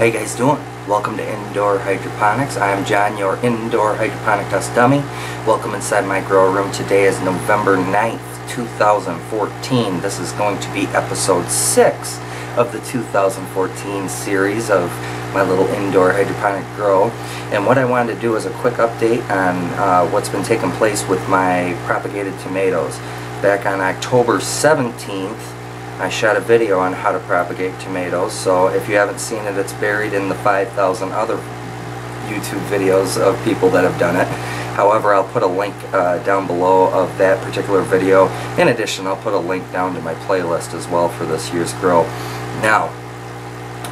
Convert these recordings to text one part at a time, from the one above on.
How you guys doing? Welcome to Indoor Hydroponics. I am John, your Indoor Hydroponic Test Dummy. Welcome inside my grow room. Today is November 9th, 2014. This is going to be episode 6 of the 2014 series of my little indoor hydroponic grow. And what I wanted to do is a quick update on what's been taking place with my propagated tomatoes. Back on October 17th, I shot a video on how to propagate tomatoes, so if you haven't seen it, it's buried in the 5,000 other YouTube videos of people that have done it. However, I'll put a link down below of that particular video. In addition, I'll put a link down to my playlist as well for this year's grow. Now,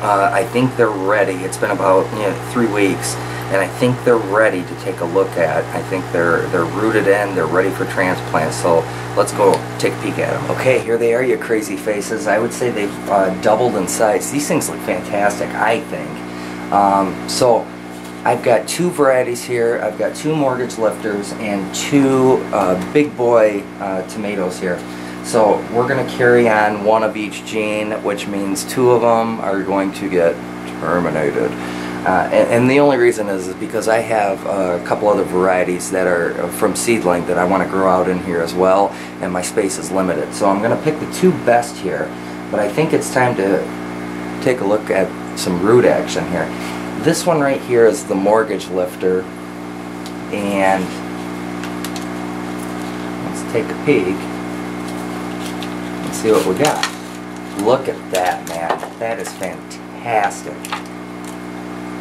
I think they're ready. It's been about 3 weeks, and I think they're ready to take a look at. I think they're rooted in, they're ready for transplant, so let's go take a peek at them. Okay, here they are, you crazy faces. I would say they've doubled in size. These things look fantastic, I think. So I've got 2 varieties here. I've got 2 mortgage lifters and 2 big boy tomatoes here. So we're going to carry on 1 of each gene, which means 2 of them are going to get terminated. And the only reason is because I have a couple other varieties that are from seedling that I want to grow out in here as well, and my space is limited. So I'm going to pick the 2 best here, but I think it's time to take a look at some root action here. This one right here is the mortgage lifter, and let's take a peek and see what we got. Look at that, man. That is fantastic.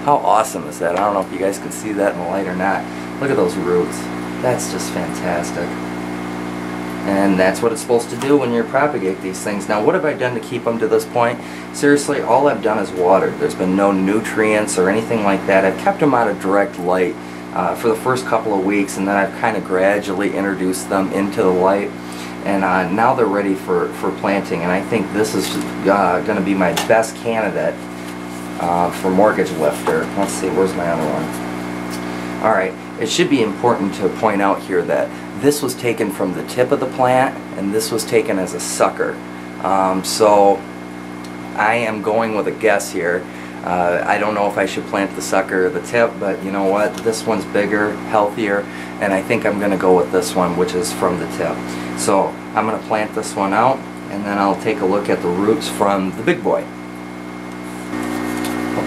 How awesome is that? I don't know if you guys can see that in the light or not. Look at those roots. That's just fantastic. And that's what it's supposed to do when you propagate these things. Now, what have I done to keep them to this point? Seriously, all I've done is watered. There's been no nutrients or anything like that. I've kept them out of direct light for the first couple of weeks, and then I've kind of gradually introduced them into the light. And now they're ready for planting, and I think this is going to be my best candidate for mortgage lifter. Let's see, where's my other one? Alright, it should be important to point out here that this was taken from the tip of the plant, and this was taken as a sucker. So I am going with a guess here. I don't know if I should plant the sucker or the tip, but you know what? This one's bigger, healthier, and I think I'm going to go with this one, which is from the tip. So I'm going to plant this one out, and then I'll take a look at the roots from the big boy.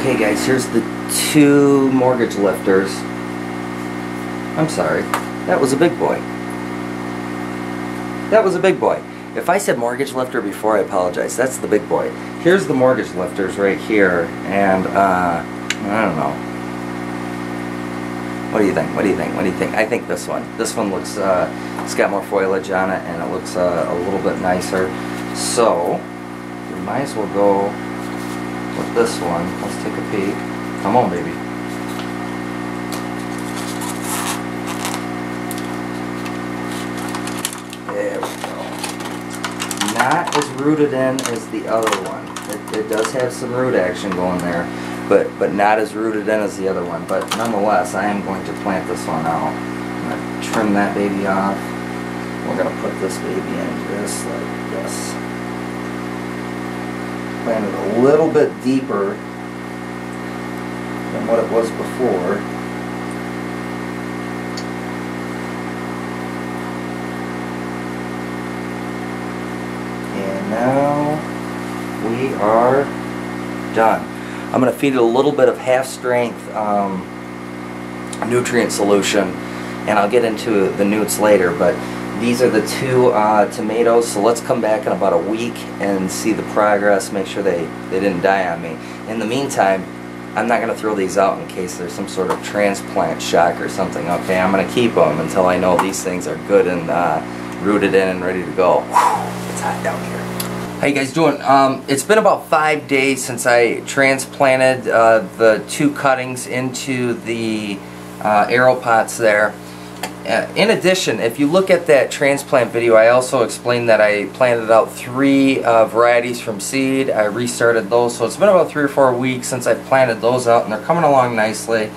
Okay guys, here's the 2 mortgage lifters. I'm sorry, that was a big boy. That was a big boy. If I said mortgage lifter before, I apologize. That's the big boy. Here's the mortgage lifters right here, and I don't know. What do you think? What do you think? What do you think? I think this one. This one looks, it's got more foliage on it, and it looks a little bit nicer. So, we might as well go with this one. Let's take a peek. Come on, baby. There we go. Not as rooted in as the other one. It does have some root action going there, but not as rooted in as the other one. But nonetheless, I am going to plant this one out. I'm going to trim that baby off. We're going to put this baby in just like this. Plant it a little bit deeper than what it was before. And now we are done. I'm going to feed it a little bit of half-strength nutrient solution, and I'll get into the newts later, but these are the 2 tomatoes, so let's come back in about a week and see the progress, make sure they didn't die on me. In the meantime, I'm not going to throw these out in case there's some sort of transplant shock or something, okay? I'm going to keep them until I know these things are good and rooted in and ready to go. Whew, it's hot down here. How you guys doing? It's been about 5 days since I transplanted the 2 cuttings into the arrow pots there. In addition, if you look at that transplant video, I also explained that I planted out 3 varieties from seed. I restarted those, so it's been about 3 or 4 weeks since I planted those out, and they're coming along nicely.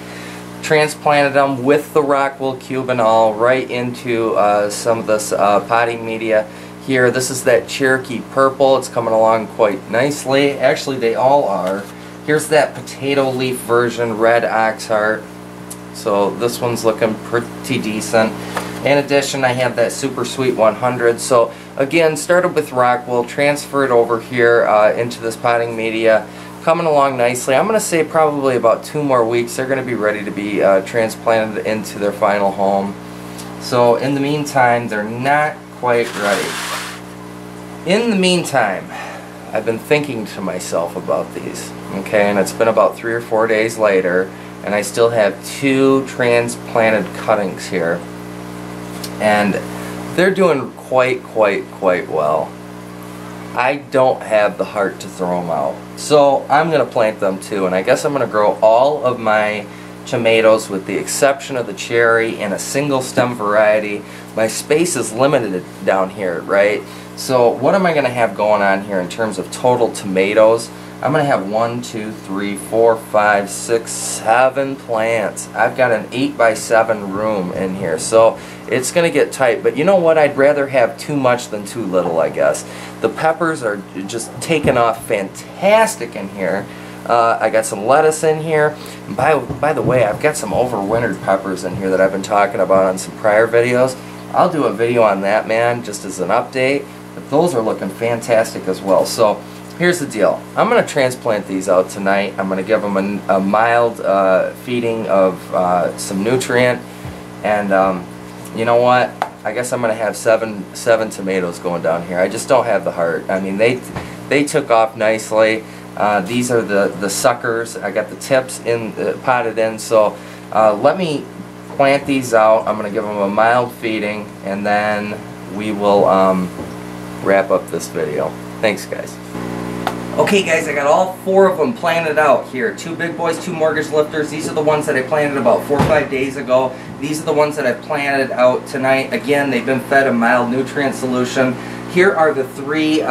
Transplanted them with the rock wool cube and all right into some of this potting media. here. This is that Cherokee purple. It's coming along quite nicely. Actually, they all are. Here's that potato leaf version, red ox heart. So this one's looking pretty decent. In addition, I have that super sweet 100. So again, started with rock wool, transferred over here into this potting media. Coming along nicely. I'm going to say probably about 2 more weeks they're going to be ready to be transplanted into their final home. So in the meantime, they're not quite ready. In the meantime, I've been thinking to myself about these, okay, and it's been about 3 or 4 days later, and I still have 2 transplanted cuttings here, and they're doing quite well. I don't have the heart to throw them out, so I'm going to plant them too, and I guess I'm going to grow all of my tomatoes with the exception of the cherry in a single stem variety. My space is limited down here, right? So what am I going to have going on here in terms of total tomatoes? I'm going to have 1, 2, 3, 4, 5, 6, 7 plants. I've got an 8 by 7 room in here, so it's going to get tight. But you know what? I'd rather have too much than too little, I guess. The peppers are just taking off fantastic in here. I got some lettuce in here. By the way, I've got some overwintered peppers in here that I've been talking about on some prior videos. I'll do a video on that, man, just as an update. But those are looking fantastic as well. So here's the deal. I'm going to transplant these out tonight. I'm going to give them a mild feeding of some nutrient. And you know what? I guess I'm going to have seven tomatoes going down here. I just don't have the heart. I mean, they took off nicely. These are the suckers. I got the tips potted in. So let me plant these out. I'm going to give them a mild feeding, and then we will wrap up this video. Thanks, guys. Okay, guys, I got all 4 of them planted out here. 2 big boys, 2 mortgage lifters. These are the ones that I planted about 4 or 5 days ago. These are the ones that I planted out tonight. Again, they've been fed a mild nutrient solution. Here are the 3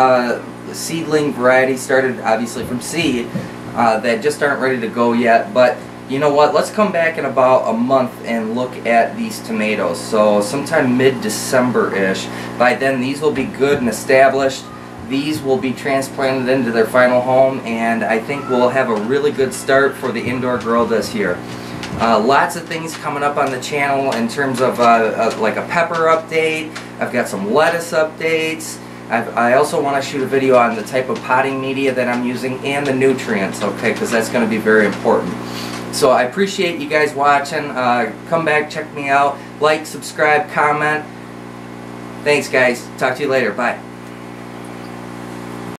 seedling varieties, started obviously from seed, that just aren't ready to go yet. But you know what? Let's come back in about a month and look at these tomatoes. So sometime mid-December-ish. By then, these will be good and established. These will be transplanted into their final home, and I think we'll have a really good start for the indoor grow this year. Lots of things coming up on the channel in terms of like a pepper update. I've got some lettuce updates. I also want to shoot a video on the type of potting media that I'm using and the nutrients, okay, because that's going to be very important. So I appreciate you guys watching. Come back, check me out, like, subscribe, comment. Thanks, guys. Talk to you later. Bye.